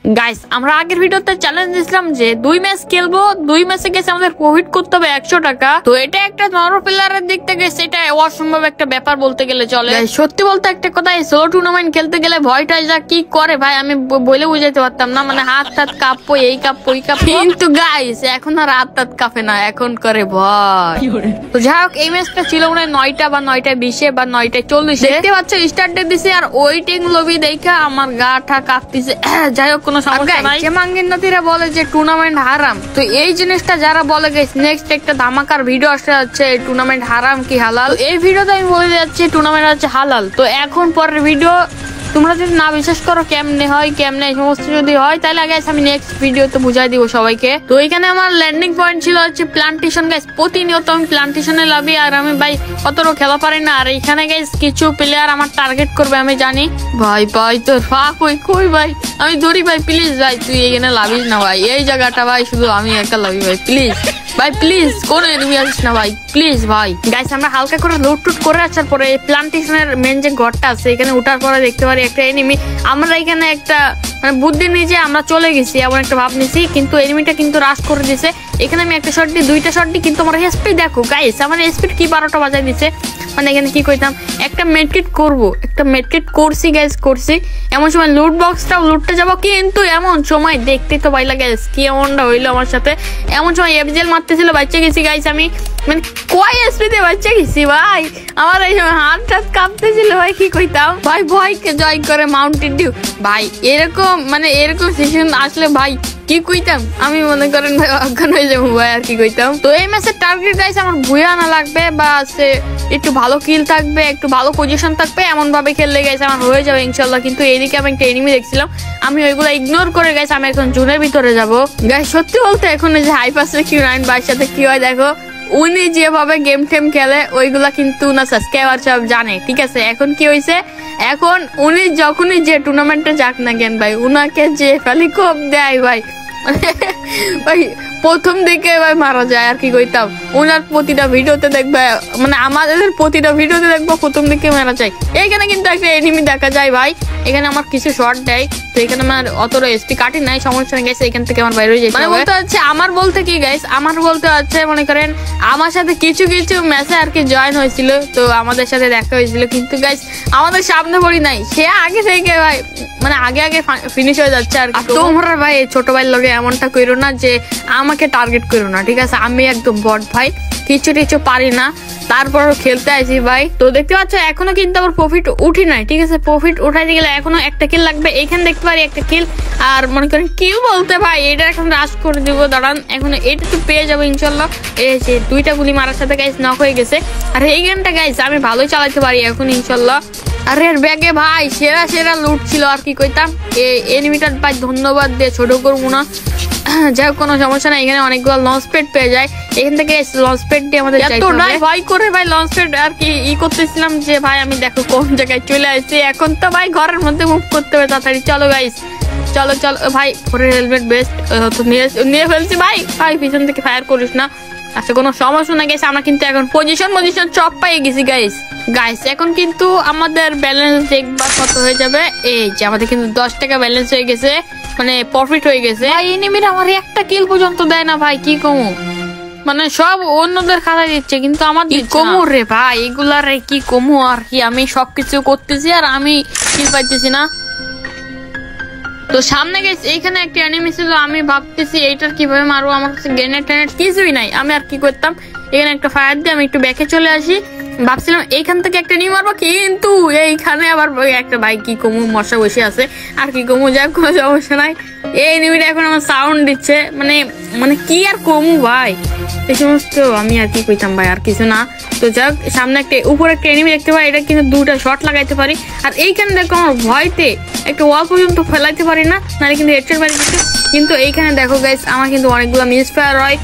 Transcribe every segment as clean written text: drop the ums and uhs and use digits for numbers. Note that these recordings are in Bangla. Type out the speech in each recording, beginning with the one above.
গাইস আমরা আগের ভিডিওতে চ্যালেঞ্জ দিয়েছিলাম যে 2 ম্যাচ খেলবো, 2 ম্যাচে গেছে আমাদের প্রফিট করতে হবে 100 টাকা। তো এটা একটা নরমাল প্লেয়ারের দিক থেকে সেটা অসম্ভব একটা ব্যাপার বলতে গেলে চলে। সত্যি বলতে একটা কথা, এই সোলো টুর্নামেন্ট খেলতে গেলে ভয়টা যা কি করে ভাই আমি বলে বুঝাইতে পারতাম না। মানে হাত টাত কাঁপবো, এই কাঁপবো ওই কাঁপবো, কিন্তু গাইস এখন আর হাত টাত কাঁপে না, এখন করে ভয়। তো যাই হোক এই ম্যাচটা ছিল মনে হয় 9টা বা 9:20 বা 9:40 দেখতে পাচ্ছ স্টার্ট ডেট দিছে। আর ওয়েটিং লবি দেখা আমার গা ঠা কাঁপতেছে। যাই হোক কোনো সমস্যা নাই। মাঙ্গিনাতিরা বলে যে টুর্নামেন্ট হারাম, তো এই জিনিসটা যারা বলে গেছে নেক্সট একটা ধামাকার ভিডিও আসতে যাচ্ছে টুর্নামেন্ট হারাম কি হালাল। এই ভিডিওতে আমি বলে যাচ্ছি টুর্নামেন্ট হচ্ছে হালাল। তো এখন পরের ভিডিও তোমরা যদি না বিশ্বাস করো কেমনে হয় কেমনে এই সমস্ত যদি হয় তাহলে আগে আমি নেক্সট ভিডিওতে বুঝাই দিব সবাইকে। তো এখানে আমার ল্যান্ডিং পয়েন্ট ছিল হচ্ছে প্লান্টেশন। গাইস প্রতিনিয়ত আমি প্লান্টেশনে লাভি আর আমি ভাই অতটা খেলা পারি না। আর এখানে গাইস কিছু প্লেয়ার আমার টার্গেট করবে আমি জানি। ভাই ভাই তোর ফাঁক কই ভাই আমি ধরি ভাই, প্লিজ ভাই তুই এখানে লাভিস না ভাই, এই জায়গাটা ভাই শুধু আমি একটা লাভি ভাই, প্লিজ ভাই প্লিজ কোন এনিমি আসিস না ভাই প্লিজ ভাই। গাইস আমরা হালকা করে লুট টুট করে আসার পরে প্লান্টেশনের মেন যে ঘরটা আছে এখানে উঠার পরে দেখতে পারি একটা এনিমি। আমরা এখানে একটা মানে বুদ্ধি নিয়ে যে আমরা চলে গেছি এমন একটা ভাব নিছি, কিন্তু এনিমিটা কিন্তু রাশ করে দিছে। এখানে আমি একটা শট দিই, 2টা শট দিই, কিন্তু আমার স্পিড দেখো গাইস, আমার স্পিড কি 12টা বাজাই দিছে। মানে এখানে কি কইতাম একটা মেডকিট করবো, একটা মেডকিট করছি গাইস করছি। এমন সময় লুট বক্সটাও লুটতে যাবো, কিন্তু এমন সময় দেখতে তো ভাই লাগে কি এমনটা হইলো আমার সাথে। এমন সময় এফজেল মারতেছিল, বাচ্চা গেছি গাইস আমি, মানে কয় স্পিডে বাচ্চা গেছি ভাই। আমার এই সময় হাত টাত কাঁপতেছিল ভাই, কি কইতাম ভাই ভয়কে জয় করে মাউন্টেন ডিউ ভাই। এরকম মানে এরকম সিচুয়েশন আসলে ভাই কি কইতাম আমি মনে করেন ভাই অজ্ঞান হয়ে যাবো ভাই, আর কি কইতাম। তো এই ম্যাচের টার্গেট গাইস আমার ভুয়া আনা লাগবে বা সে একটু ভালো কিল থাকবে, একটু ভালো পজিশন থাকবে, এমন ভাবে খেললে গাইস আমার হয়ে যাবে ইনশাল্লাহ। কিন্তু এইদিকে আমি একটা এনিমি দেখছিলাম, আমি ওইগুলো ইগনোর করে গাইস আমি এখন জোনের ভিতরে যাবো। গাইস সত্যি বলতে এখন যে হাইপাসে Q9 ভাইয়ের সাথে কি হয় দেখো, উনি যেভাবে গেম টেম খেলে ওইগুলা কিন্তু না সাবস্ক্রাইবার সব জানে, ঠিক আছে। এখন কি হয়েছে, এখন উনি যখনই যে টুর্নামেন্টে যাক না কেন ভাই উনাকে যে ফেলিকপ দেয় ভাই ভাই প্রথম দিকে ভাই মারা যায়, আর কি কইতাম। ওনার প্রতিটা ভিডিওতে দেখবে মানে আমাদের প্রতিটা ভিডিওতে দেখবো প্রথম দিকে মারা যায়। এইখানে কিন্তু একটা এনিমি দেখা যায় ভাই, এখানে আমার কিছু শর্ট দেয়, তো এখানে আমার অতটা এসপি কাটি নাই, সমস্যা নেই গাইস, এখান থেকে আমার বাইরে হয়ে যায়। মানে বলতে হচ্ছে আমার বলতে কি গাইস, আমার বলতে হচ্ছে মনে করেন আমার সাথে কিছু কিছু ম্যাচে আর কি জয়েন হয়েছিল, তো আমাদের সাথে দেখা হয়েছিল, কিন্তু গাইস আমাদের সামনে পড়ি নাই, সে আগে থেকে ভাই মানে আগে আগে ফিনিশ হয়ে যাচ্ছে। আর তোমরা ভাই ছোট ভাইয়ের লগে এমনটা করো না যে আমাকে টার্গেট করো না, ঠিক আছে। আমি একদম বট ভাই, কিছু টিছু পারি না, তারপরও খেলতে আছি ভাই। তো দেখতে পাচ্ছ এখনো কিন্তু আমার প্রফিট উঠি নাই, ঠিক আছে। প্রফিট উঠাইতে গেলে এখনো একটা কিল লাগবে, এখানে দেখতে পারি একটা কিল। আর মনে করেন কিউ বলতে ভাই এটা এখন রাশ করে দিব, দাঁড়ান এখন এটা তো পেয়ে যাবো ইনশাল্লাহ। এই যে 2টা গুলি মারার সাথে গাইস নক হয়ে গেছে। আর এই গেমটা গাইস আমি ভালোই চালাতে পারি এখন ইনশাল্লাহ। আর এর ব্যাগে ভাই সেরা সেরা লুট ছিল, আর কি কইতাম। এই এনিমিটার ভাই ধন্যবাদ দিয়ে ছোট করবো না, যাই হোক কোনো সমস্যা নাই। এখানে অনেকগুলো লঞ্চ প্যাড পেয়ে যায়, এখান থেকে লঞ্চ প্যাড দিয়ে আমাদের ভয় করে ভাই লঞ্চ প্যাড আর কি করতেছিলাম যে ভাই আমি দেখো কোন জায়গায় চলে আসছি। এখন তো ভাই ঘরের মধ্যে মুভ করতে হবে তাড়াতাড়ি, চলো গাইস চলো চলো ভাই। পরের হেলমেট বেস্ট তো নিয়ে ফেলছি ভাই, ভাই পিছন থেকে ফায়ার করিস না। আচ্ছা কোনো সমস্যা না গেছে, আমরা কিন্তু এখন পজিশন সব পেয়ে গেছি গাইস। এখন কিন্তু আমাদের ব্যালেন্স দেখবার কত হয়ে যাবে, এই যে আমাদের কিন্তু 10 টাকা ব্যালেন্স হয়ে গেছে, মানে প্রফিট হয়ে গেছে। ভাই এনিমিরা আমার একটা কিল পর্যন্ত দেয় না ভাই, কি কমু মানে সব অন্যদের খাতায় দিচ্ছে কিন্তু আমার কমু রে ভাই, এগুলার কি কমু আর কি। আমি সবকিছু করতেছি আর আমি কিল পাইতেছি না। তো সামনে গেছে এইখানে একটা এনিমি ছিল, আমি ভাবতেছি এইটার কিভাবে মারবো, আমার কাছে গ্রেনেড টেনেড কিছুই নাই। আমি আর কি করতাম, এখানে একটা ফায়ার দিয়ে আমি একটু ব্যাকে চলে আসি, ভাবছিলাম এইখান থেকে একটা নিয়ে মারবো, কিন্তু এইখানে আবার একটা ভাই কি কমু মশা বসে আছে, আর কি কমু যাক কোনো সমস্যা নাই। এই এনিমিটা এখন আমার সাউন্ড দিচ্ছে, মানে মানে কি আর কমু ভাই এই সমস্ত, আমি আর কি কইতাম ভাই আর কিছু না। তো যাক সামনে একটা উপরে একটা এনিমি দেখতে পাই, এটা কিন্তু 2টা শট লাগাইতে পারি। আর এইখানে দেখো আমার ভয়তে একটা ওয়াল পর্যন্ত ফেলাইতে পারি না, নাহলে কিন্তু হেডশট মারি দিচ্ছে। কিন্তু এইখানে দেখো গাইস আমার কিন্তু অনেকগুলো মিস ফায়ার হয়,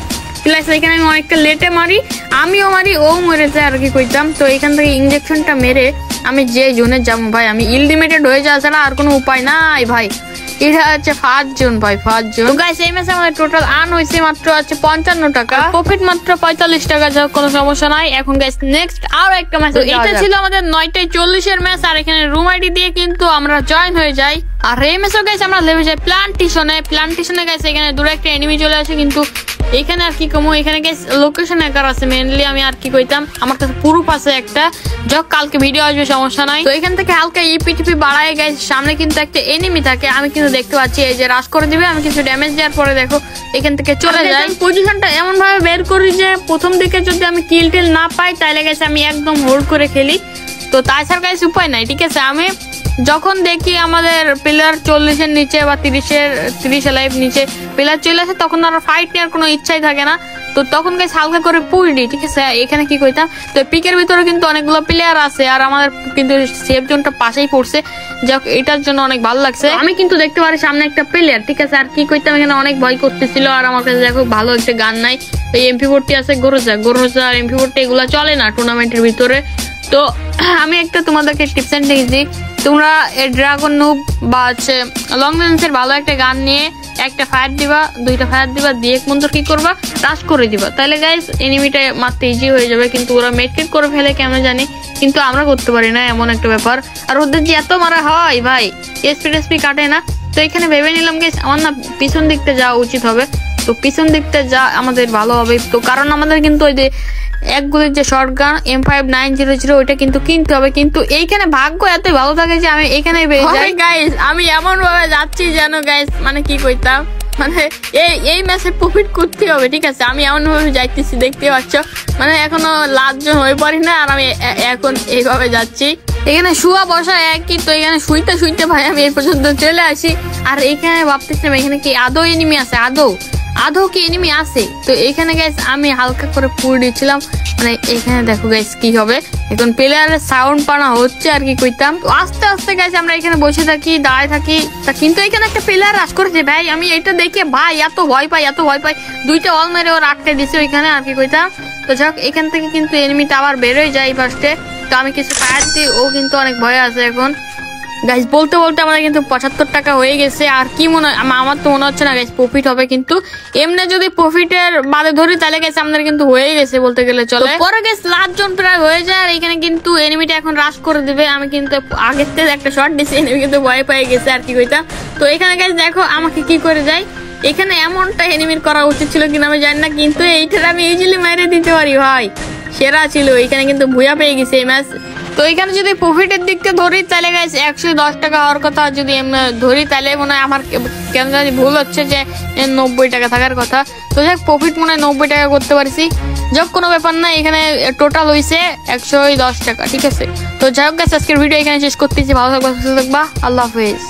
প্লাস এখানে আমি অনেকটা লেটে মারি, আমিও মারি ও মরে যায়, আর কি কইতাম। তো এখান থেকে ইঞ্জেকশনটা মেরে আমি যে জোনে যাবো ভাই, আমি ইলডিমেটেড হয়ে যাওয়া ছাড়া আর কোনো উপায় নাই ভাই। এটা হচ্ছে 5 জন ভাই, 5 জন। তো গাইস এই ম্যাচে আমাদের টোটাল আর্ন হইছে মাত্র আছে 55 টাকা, প্রফিট মাত্র 45 টাকা, যাও কোনো সমস্যা নাই। এখন গাইস নেক্সট আরো একটা ম্যাচ, এটা ছিল আমাদের 9:40 এর ম্যাচ। আর এখানে রুম আইডি দিয়ে কিন্তু আমরা জয়েন হয়ে যাই। আর এই ম্যাচে গাইস আমরা লেভে যাই প্ল্যান্টেশনে গাইস। এখানে দূরে একটা এনিমি চলে আসে, কিন্তু এখানে আর কি কমো, এখানে গাইস লোকেশন হ্যাকার আছে মেইনলি। আমি আর কি কইতাম, আমার কাছে প্রুফ আছে একটা, যাক কালকে ভিডিও আসবে সমস্যা নাই। তো এখান থেকে হালকা ইপিটিপি বাড়ায় গাইস, সামনে কিন্তু একটা এনিমি থাকে, আমি কিন্তু দেখতে পাচ্ছি এই যে রাশ করে দিবে। আমি কিছু ড্যামেজ দেওয়ার পরে দেখো এখান থেকে চলে যাই। পজিশনটা এমন ভাবে বের করি যে প্রথম দিকে যদি আমি কিল টিল না পাই তাহলে গাইস আমি একদম হোল্ড করে খেলি। তো তাছাড়া গাইস উপায় নাই, ঠিক আছে। আমি যখন দেখি আমাদের প্লেয়ার 40-এর নিচে বা 30 লাইফ নিচে প্লেয়ার চলে আসে, তখন আর ফাইট নেওয়ার কোনো ইচ্ছাই থাকে না। তো তখন গাইস হালকা করে পুশ দিই, ঠিক আছে। এখানে কি কইতাম, তো পিকের ভিতরে কিন্তু অনেকগুলো প্লেয়ার আছে, আর আমাদের কিন্তু সেফ জোনটা পাশেই পড়ছে, যাক এটার জন্য অনেক ভালো লাগছে। আমি কিন্তু দেখতে পারি সামনে একটা প্লেয়ার, ঠিক আছে। আর কি কইতাম, এখানে অনেক ভয় করতেছিল, আর আমার কাছে দেখো ভালো একটা গান নাই, ওই MP40 আছে, গোরোজা আর MP40 এগুলো চলে না টুর্নামেন্টের ভিতরে। তো আমি একটা তোমাদেরকে টিপস এন্ড ট্রিক্স দিই, তোমরা ড্রাগন নুব বা হচ্ছে লং রেঞ্জের ভালো একটা গান নিয়ে একটা ফায়ার দিবা, 2টা ফায়ার দিবা, দিয়ে এক মন্ত্র কি করবা, টাচ করে দিবা, তাহলে গাইস এনিমিটা মারতে ইজি হয়ে যাবে। কিন্তু ওরা মেডকিট করে ফেলে কেমন জানি, কিন্তু আমরা করতে পারি না, এমন একটা ব্যাপার। আর ওদের যে এত মারা হয় ভাই, এসপি কাটে না। তো এখানে ভেবে নিলাম গাইস আমার না পিছন দিকতে যাওয়া উচিত হবে। তো পিছন দিকতে যা আমাদের ভালো হবে, তো কারণ আমাদের কিন্তু ওই যে এক গুলির যে শর্টগান M5900 ওইটা কিন্তু কিনতে হবে। কিন্তু এইখানে ভাগ্য এত ভালো থাকে যে আমি এখানে পেয়ে যাই গাইস। আমি এমন ভাবে যাচ্ছি যেন গাইস, মানে কি কইতাম, মানে এই ম্যাচে প্রফিট করতে হবে, ঠিক আছে। আমি এমন ভাবে যাইতেছি, দেখতে পাচ্ছ, মানে এখনো লাভজন হয়ে পারি না, আর আমি এখন এইভাবে যাচ্ছি। এখানে শুয়া বসা একই, তো এখানে শুইতে ভাই আমি এই পর্যন্ত চলে আসি। আর এখানে ভাবতেছিলাম এখানে কি আদৌ এনিমি আছে, আদৌ কি এনিমি আছে। তো এখানে গাইস আমি হালকা করে পুড়ে দিচ্ছিলাম, মানে এখানে দেখো গাইস কি হবে, এখন প্লেয়ারের সাউন্ড পানা হচ্ছে আর কি কইতাম। তো আস্তে আস্তে গাইস আমরা এখানে বসে থাকি, দাঁড়ায় থাকি, তা কিন্তু এখানে একটা প্লেয়ার রাশ করেছে ভাই। আমি এটা দেখে ভাই এত ভয় পাই, 2টা অল মেরে ওর আটকে দিছে ওইখানে আর কি কইতাম। তো যাক এখান থেকে কিন্তু এনিমিটা আবার বেরোয় যায় ফার্স্টে। তো আমি কিছু ফায়ার দিই, ও কিন্তু অনেক ভয় আছে এখন গাইস। বলতে আমাদের কিন্তু 75 টাকা হয়ে গেছে। আর কি মনে হয়, আমার তো মনে হচ্ছে না গাইস প্রফিট হবে, কিন্তু এমনি যদি প্রফিটের বাদে ধরি তাহলে গাইস আমাদের কিন্তু হয়ে গেছে বলতে গেলে চলে। পরে গাইস লাস্ট জন প্রায় হয়ে যায়, আর এখানে কিন্তু এনিমিটা এখন রাশ করে দিবে। আমি কিন্তু আগের থেকে একটা শট দিছি, এনিমি কিন্তু ভয় পেয়ে গেছে আর কি কইতাম। তো এখানে গাইস দেখো আমাকে কি করে যায়, এখানে এমনটা এনিমির করা উচিত ছিল কিনা আমি জানি না, কিন্তু এইটা আমি ইজিলি মেরে দিতে পারি ভাই, সেরা ছিল। এখানে কিন্তু ভুয়া পেয়ে গেছে এই ম্যাচ। তো এখানে যদি প্রফিটের দিক থেকে ধরি তাহলে গাইস 110 টাকা হওয়ার কথা, যদি এমনি ধরি তাহলে মনে হয় আমার কেন জানি ভুল হচ্ছে যে 90 টাকা থাকার কথা। তো যাক প্রফিট মনে হয় 90 টাকা করতে পারছি, যাক কোনো ব্যাপার না। এখানে টোটাল হয়েছে 110 টাকা, ঠিক আছে। তো যাই হোক গাইস আজকের ভিডিও এখানে শেষ করতেছি, ভালো থাকবা, সুস্থ থাকবা, আল্লাহ হাফেজ।